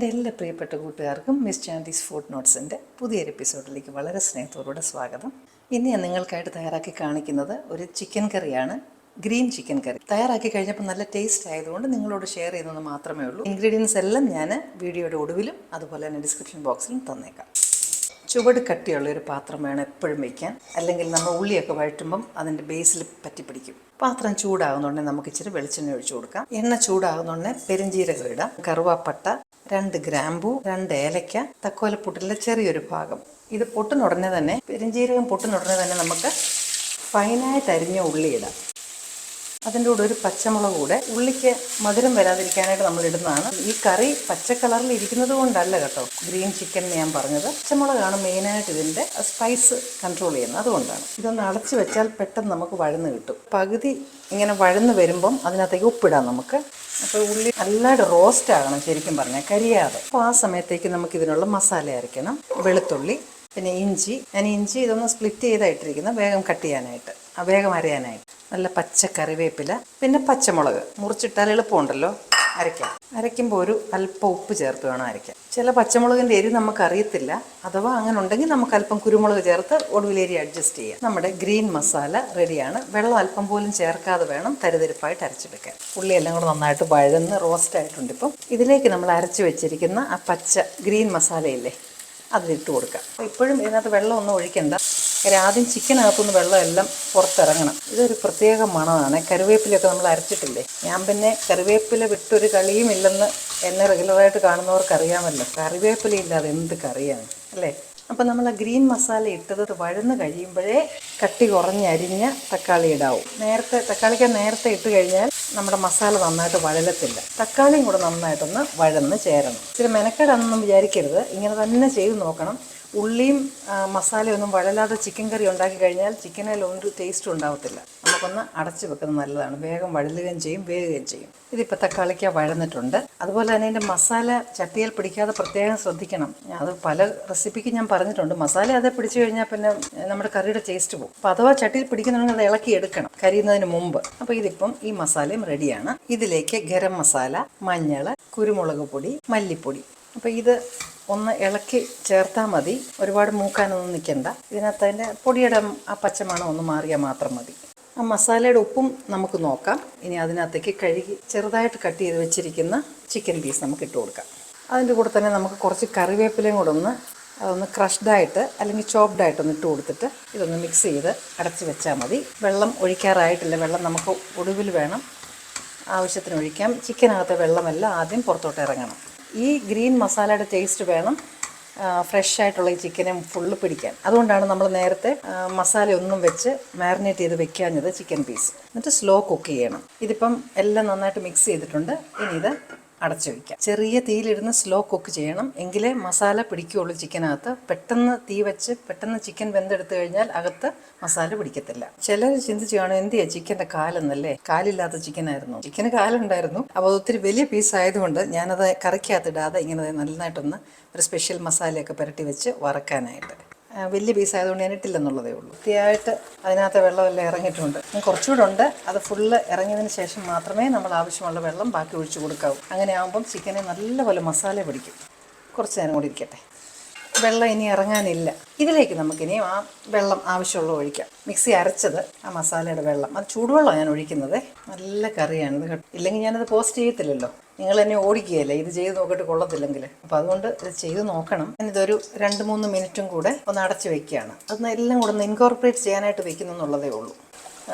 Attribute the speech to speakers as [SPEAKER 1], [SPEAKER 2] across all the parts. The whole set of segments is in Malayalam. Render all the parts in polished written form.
[SPEAKER 1] എൻ്റെ എല്ലാ പ്രിയപ്പെട്ട കൂട്ടുകാർക്കും മിസ് ചാൻഡീസ് ഫുഡ് നോട്ട്സിൻ്റെ പുതിയൊരു എപ്പിസോഡിലേക്ക് വളരെ സ്നേഹത്തോടുകൂടെ സ്വാഗതം. ഇന്ന് ഞാൻ നിങ്ങൾക്കായിട്ട് തയ്യാറാക്കി കാണിക്കുന്നത് ഒരു ചിക്കൻ കറിയാണ്. ഗ്രീൻ ചിക്കൻ കറി തയ്യാറാക്കി കഴിഞ്ഞപ്പോൾ നല്ല ടേസ്റ്റ് ആയതുകൊണ്ട് നിങ്ങളോട് ഷെയർ ചെയ്യുന്നത് മാത്രമേ ഉള്ളൂ. ഇൻഗ്രീഡിയൻസ് എല്ലാം ഞാൻ വീഡിയോയുടെ ഒടുവിലും അതുപോലെ തന്നെ ഡിസ്ക്രിപ്ഷൻ ബോക്സിലും തന്നേക്കാം. ചുവട് കട്ടിയുള്ള ഒരു പാത്രം വേണം എപ്പോഴും വയ്ക്കാൻ, അല്ലെങ്കിൽ നമ്മൾ ഉള്ളിയൊക്കെ വഴറ്റുമ്പം അതിൻ്റെ ബേസിൽ പറ്റിപ്പിടിക്കും. പാത്രം ചൂടാകുന്നുണ്ടെങ്കിൽ നമുക്ക് ഇച്ചിരി വെളിച്ചെണ്ണ ഒഴിച്ചു കൊടുക്കാം. എണ്ണ ചൂടാകുന്നുണ്ടെങ്കിൽ പെരുംജീരകം ഇടാം, കറുവാപ്പട്ട, 2 ഗ്രാമ്പൂ, 2 ഏലക്ക, തക്കോലപ്പൂട്ടിലെ ചെറിയൊരു ഭാഗം. ഇത് പൊട്ടുന്നുടനെ തന്നെ, പെരുംജീരകം പൊട്ടുന്നുടനെ തന്നെ നമുക്ക് ഫൈനായിട്ട് അരിഞ്ഞ ഉള്ളി ഇടാം. അതിൻ്റെ കൂടെ ഒരു പച്ചമുളക് കൂടെ, ഉള്ളിക്ക് മധുരം വരാതിരിക്കാനായിട്ട് നമ്മൾ ഇടുന്നതാണ്. ഈ കറി പച്ച കളറിൽ ഇരിക്കുന്നത് കൊണ്ടല്ല കേട്ടോ ഗ്രീൻ ചിക്കൻ ഞാൻ പറഞ്ഞത്. പച്ചമുളകാണ് മെയിനായിട്ട് ഇതിൻ്റെ സ്പൈസ് കൺട്രോൾ ചെയ്യുന്നത്, അതുകൊണ്ടാണ്. ഇതൊന്ന് അടച്ചു വെച്ചാൽ പെട്ടെന്ന് നമുക്ക് വഴന്ന് കിട്ടും. പകുതി ഇങ്ങനെ വഴന്ന് വരുമ്പം അതിനകത്തേക്ക് ഉപ്പിടാം നമുക്ക്. അപ്പോൾ ഉള്ളി നല്ലതായിട്ട് റോസ്റ്റ് ആകണം ശരിക്കും പറഞ്ഞാൽ, കരിയാതെ. അപ്പോൾ ആ സമയത്തേക്ക് നമുക്ക് ഇതിനുള്ള മസാല അരയ്ക്കണം. വെളുത്തുള്ളി, പിന്നെ ഇഞ്ചി. ഞാൻ ഇഞ്ചി ഇതൊന്ന് സ്പ്ലിറ്റ് ചെയ്തായിട്ടിരിക്കുന്നത് വേഗം കട്ട് ചെയ്യാനായിട്ട്, വേഗം അരയാനായിട്ട്. നല്ല പച്ച കറിവേപ്പില, പിന്നെ പച്ചമുളക് മുറിച്ചിട്ടാൽ എളുപ്പമുണ്ടല്ലോ അരയ്ക്കാം. അരയ്ക്കുമ്പോൾ ഒരു അല്പം ഉപ്പ് ചേർത്ത് വേണം അരയ്ക്കാൻ. ചില പച്ചമുളകിൻ്റെ എരി നമുക്കറിയത്തില്ല, അഥവാ അങ്ങനെ ഉണ്ടെങ്കിൽ നമുക്ക് അല്പം കുരുമുളക് ചേർത്ത് ഒടുവിലേരി അഡ്ജസ്റ്റ് ചെയ്യാം. നമ്മുടെ ഗ്രീൻ മസാല റെഡിയാണ്. വെള്ളം അല്പം പോലും ചേർക്കാതെ വേണം തരിതരിപ്പായിട്ട് അരച്ചെടുക്കാൻ. ഉള്ളിയെല്ലാം കൂടെ നന്നായിട്ട് വഴന്ന് റോസ്റ്റ് ആയിട്ടുണ്ട്. ഇപ്പം ഇതിലേക്ക് നമ്മൾ അരച്ച് വെച്ചിരിക്കുന്ന ആ പച്ച ഗ്രീൻ മസാലയില്ലേ, അതിലിട്ട് കൊടുക്കാം. ഇപ്പോഴും ഇതിനകത്ത് വെള്ളം ഒന്നും ഒഴിക്കണ്ട. ആദ്യം ചിക്കനകത്തുനിന്ന് വെള്ളം എല്ലാം പുറത്തിറങ്ങണം. ഇതൊരു പ്രത്യേക മണമാണ്. കറിവേപ്പിലൊക്കെ നമ്മൾ അരച്ചിട്ടില്ലേ, ഞാൻ പിന്നെ കറിവേപ്പില വിട്ടൊരു കളിയും ഇല്ലെന്ന് എന്നെ റെഗുലറായിട്ട് കാണുന്നവർക്ക് അറിയാമല്ലോ. കറിവേപ്പില ഇല്ലാതെ എന്ത് കറിയാണ് അല്ലേ. അപ്പം നമ്മൾ ആ ഗ്രീൻ മസാല ഇട്ടത് വഴന്ന് കഴിയുമ്പോഴേ കട്ടി കുറഞ്ഞരിഞ്ഞ തക്കാളി ഇടാവും. തക്കാളിക്ക് നേരത്തെ ഇട്ട് കഴിഞ്ഞാൽ നമ്മുടെ മസാല നന്നായിട്ട് വഴലത്തില്ല. തക്കാളിയും കൂടെ നന്നായിട്ടൊന്ന് വഴന്ന് ചേരണം. ഇച്ചിരി മെനക്കേടാണെന്നൊന്നും വിചാരിക്കരുത്, ഇങ്ങനെ തന്നെ ചെയ്ത് നോക്കണം. ഉള്ളിയും മസാലയൊന്നും വഴലാതെ ചിക്കൻ കറി ഉണ്ടാക്കി കഴിഞ്ഞാൽ ചിക്കനിലൊരു ടേസ്റ്റും ഉണ്ടാവത്തില്ല. നമുക്കൊന്ന് അടച്ചു വെക്കുന്നത് നല്ലതാണ്. വേഗം വഴലുകയും ചെയ്യും, വേകുകയും ചെയ്യും. ഇതിപ്പോൾ തക്കാളിക്ക് വഴന്നിട്ടുണ്ട്. അതുപോലെ തന്നെ ഇതിൻ്റെ മസാല ചട്ടിയിൽ പിടിക്കാതെ പ്രത്യേകം ശ്രദ്ധിക്കണം. അത് പല റെസിപ്പിക്ക് ഞാൻ പറഞ്ഞിട്ടുണ്ട്. മസാല അത് പിടിച്ചു കഴിഞ്ഞാൽ പിന്നെ നമ്മുടെ കറിയുടെ ടേസ്റ്റ് പോകും. അപ്പോൾ അഥവാ ചട്ടിയിൽ പിടിക്കുന്നുണ്ടെങ്കിൽ അത് ഇളക്കി എടുക്കണം കരിയുന്നതിന് മുമ്പ്. അപ്പോൾ ഇതിപ്പം ഈ മസാലയും റെഡിയാണ്. ഇതിലേക്ക് ഗരം മസാല, മഞ്ഞൾ, കുരുമുളക് പൊടി, മല്ലിപ്പൊടി. അപ്പോൾ ഇത് ഒന്ന് ഇളക്കി ചേർത്താൽ മതി. ഒരുപാട് മൂക്കാനൊന്നും നിൽക്കണ്ട. ഇതിനകത്ത് അതിൻ്റെ പൊടിയുടെ ആ പച്ചമണം ഒന്ന് മാറിയാൽ മാത്രം മതി. ആ മസാലയുടെ ഉപ്പും നമുക്ക് നോക്കാം. ഇനി അതിനകത്തേക്ക് കഴുകി ചെറുതായിട്ട് കട്ട് ചെയ്ത് വെച്ചിരിക്കുന്ന ചിക്കൻ പീസ് നമുക്ക് ഇട്ട് കൊടുക്കാം. അതിൻ്റെ കൂടെ തന്നെ നമുക്ക് കുറച്ച് കറിവേപ്പിലയും കൂടെ അതൊന്ന് ക്രഷ്ഡായിട്ട് അല്ലെങ്കിൽ ചോപ്ഡായിട്ടൊന്ന് ഇട്ട് കൊടുത്തിട്ട് ഇതൊന്ന് മിക്സ് ചെയ്ത് അടച്ച് വെച്ചാൽ മതി. വെള്ളം ഒഴിക്കാറായിട്ടില്ല. വെള്ളം നമുക്ക് ഒടുവിൽ വേണം, ആവശ്യത്തിന് ഒഴിക്കാം. ചിക്കനകത്തെ വെള്ളമെല്ലാം ആദ്യം പുറത്തോട്ട് ഇറങ്ങണം. ഈ ഗ്രീൻ മസാലയുടെ ടേസ്റ്റ് വേണം ഫ്രഷ് ആയിട്ടുള്ള ഈ ചിക്കനെ ഫുള്ള് പിടിക്കാൻ. അതുകൊണ്ടാണ് നമ്മൾ നേരത്തെ മസാലയൊന്നും വെച്ച് മാരിനേറ്റ് ചെയ്ത് വെക്കാഞ്ഞത് ചിക്കൻ പീസ്. എന്നിട്ട് സ്ലോ കുക്ക് ചെയ്യണം. ഇതിപ്പം എല്ലാം നന്നായിട്ട് മിക്സ് ചെയ്തിട്ടുണ്ട്. ഇനി ഇത് അടച്ചു വയ്ക്കാം. ചെറിയ തീയിലിരുന്ന് സ്ലോ കുക്ക് ചെയ്യണം, എങ്കിലേ മസാല പിടിക്കുകയുള്ളൂ ചിക്കനകത്ത്. പെട്ടെന്ന് തീ വെച്ച് പെട്ടെന്ന് ചിക്കൻ വെന്തെടുത്ത് കഴിഞ്ഞാൽ അകത്ത് മസാല പിടിക്കത്തില്ല. ചിലർ ചിന്തിച്ച് കാണും, എന്തിയാ ചിക്കൻ്റെ കാലെന്നല്ലേ, കാലില്ലാത്ത ചിക്കനായിരുന്നു. ചിക്കന് കാലുണ്ടായിരുന്നു. അപ്പോൾ ഒത്തിരി വലിയ പീസ് ആയതുകൊണ്ട് ഞാനത് കറിക്കകത്തിടാതെ ഇങ്ങനെ നന്നായിട്ടൊന്ന് ഒരു സ്പെഷ്യൽ മസാലയൊക്കെ പുരട്ടി വെച്ച് വറക്കാനായിട്ട്. വലിയ പീസായതുകൊണ്ട് ഞാൻ ഇട്ടില്ലെന്നുള്ളതേ ഉള്ളൂ. വൃത്തിയായിട്ട് അതിനകത്ത് വെള്ളമെല്ലാം ഇറങ്ങിയിട്ടുണ്ട്. കുറച്ചുകൂടെ ഉണ്ട്. അത് ഫുള്ള് ഇറങ്ങിയതിന് ശേഷം മാത്രമേ നമ്മൾ ആവശ്യമുള്ള വെള്ളം ബാക്കി ഒഴിച്ചു കൊടുക്കാവൂ. അങ്ങനെ ആകുമ്പം ചിക്കനെ നല്ലപോലെ മസാല പിടിക്കും. കുറച്ച് നേരം കൂടി ഇരിക്കട്ടെ. വെള്ളം ഇനി ഇറങ്ങാനില്ല. ഇതിലേക്ക് നമുക്കിനി ആ വെള്ളം ആവശ്യമുള്ള ഒഴിക്കാം. മിക്സി അരച്ചത് ആ മസാലയുടെ വെള്ളം, അത് ചൂടുവെള്ളമാണ് ഞാൻ ഒഴിക്കുന്നത്. നല്ല കറിയാണിത് കേട്ടോ. ഇല്ലെങ്കിൽ ഞാനത് പോസ്റ്റ് ചെയ്യത്തില്ലല്ലോ. നിങ്ങൾ എന്നെ ഓടിക്കുകയല്ലേ ഇത് ചെയ്ത് നോക്കിയിട്ട് കൊള്ളത്തില്ലെങ്കിൽ. അപ്പോൾ അതുകൊണ്ട് ഇത് ചെയ്ത് നോക്കണം. ഞാനിതൊരു 2-3 മിനിറ്റും കൂടെ ഒന്ന് അടച്ച് വയ്ക്കുകയാണ്. അതൊന്ന് എല്ലാം കൂടെ ഒന്ന് ഇൻകോർപ്പറേറ്റ് ചെയ്യാനായിട്ട് വെക്കുന്നു എന്നുള്ളതേ ഉള്ളൂ.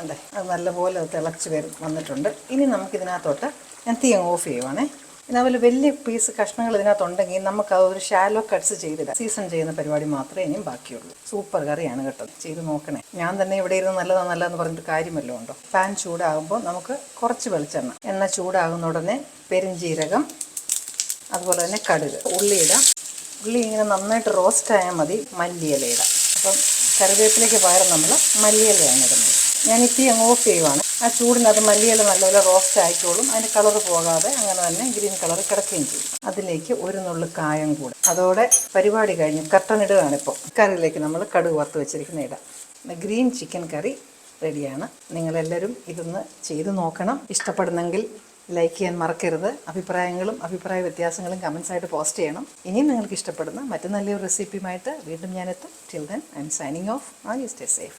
[SPEAKER 1] അതെ, അത് നല്ലപോലെ തിളച്ച് വന്നിട്ടുണ്ട്. ഇനി നമുക്കിതിനകത്തോട്ട് ഞാൻ തീ അങ്ങ് ഓഫ് ചെയ്യുവാണേ. പിന്നെ അതുപോലെ വലിയ പീസ് കഷ്ണങ്ങൾ ഇതിനകത്തുണ്ടെങ്കിൽ നമുക്കതൊരു ഷാലോ കട്ട്സ് ചെയ്തിടാം. സീസൺ ചെയ്യുന്ന പരിപാടി മാത്രമേ ഇനിയും ബാക്കിയുള്ളൂ. സൂപ്പർ കറിയാണ് കേട്ടോ, ചെയ്ത് നോക്കണേ. ഞാൻ തന്നെ ഇവിടെ ഇരുന്ന് നല്ലതെന്ന് പറഞ്ഞിട്ട് കാര്യമല്ലോ ഉണ്ടോ. പാൻ ചൂടാകുമ്പോൾ നമുക്ക് കുറച്ച് വെളിച്ചെണ്ണ. എണ്ണ ചൂടാകുന്ന ഉടനെ പെരുംജീരകം, അതുപോലെ തന്നെ കടുക്, ഉള്ളി ഇടാം. ഉള്ളി ഇങ്ങനെ നന്നായിട്ട് റോസ്റ്റ് ആയാൽ മതി. മല്ലിയില ഇടാം. അപ്പം കറിവേപ്പിലേക്ക് പകരം നമ്മൾ മല്ലിയിലയാണ് ഇടുന്നത്. ഞാൻ ഈ തീ അങ്ങ് ഓഫ് ചെയ്യുവാണ്. ആ ചൂടിനകത്ത് മല്ലിയില നല്ലപോലെ റോസ്റ്റ് ആയിക്കോളും. അതിൻ്റെ കളറ് പോകാതെ അങ്ങനെ തന്നെ ഗ്രീൻ കളർ കിടക്കുകയും ചെയ്യും. അതിലേക്ക് ഒരു നുള്ളു കായം കൂടെ. അതോടെ പരിപാടി കഴിഞ്ഞു. കർട്ടൻ ഇടുകയാണിപ്പോൾ. കറിയിലേക്ക് നമ്മൾ കടുക് വറുത്ത് വെച്ചിരിക്കുന്ന ഇടാം. ഗ്രീൻ ചിക്കൻ കറി റെഡിയാണ്. നിങ്ങളെല്ലാവരും ഇതൊന്ന് ചെയ്ത് നോക്കണം. ഇഷ്ടപ്പെടുന്നെങ്കിൽ ലൈക്ക് ചെയ്യാൻ മറക്കരുത്. അഭിപ്രായങ്ങളും അഭിപ്രായ വ്യത്യാസങ്ങളും കമൻസായിട്ട് പോസ്റ്റ് ചെയ്യണം. ഇനിയും നിങ്ങൾക്ക് ഇഷ്ടപ്പെടുന്ന മറ്റു നല്ലൊരു റെസിപ്പിയുമായിട്ട് വീണ്ടും ഞാനെത്തും. Till then I'm signing off. Stay safe.